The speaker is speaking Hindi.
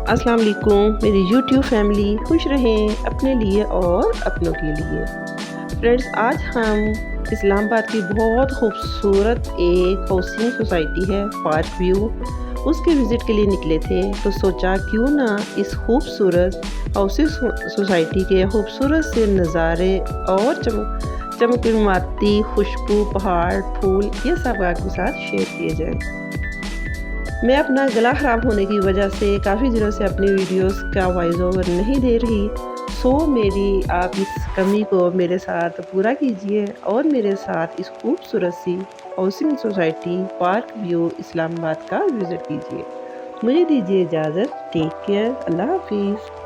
अस्सलाम वालेकुम मेरी यूट्यूब फैमिली, खुश रहें अपने लिए और अपनों के लिए। फ्रेंड्स, आज हम इस्लामाबाद की बहुत खूबसूरत एक हाउसिंग सोसाइटी है पार्क व्यू, उसके विज़िट के लिए निकले थे। तो सोचा क्यों ना इस खूबसूरत हाउसिंग सोसाइटी के खूबसूरत से नज़ारे और चमचमाती खुशबू, पहाड़, फूल, ये सब आपके साथ शेयर किए जाएँ। मैं अपना गला ख़राब होने की वजह से काफ़ी दिनों से अपनी वीडियोस का वॉइस ओवर नहीं दे रही। मेरी आप इस कमी को मेरे साथ पूरा कीजिए और मेरे साथ इस खूबसूरत सी housing society park view Islamabad का विज़िट कीजिए। मुझे दीजिए इजाज़त। Take care. अल्लाह हाफ़िज़।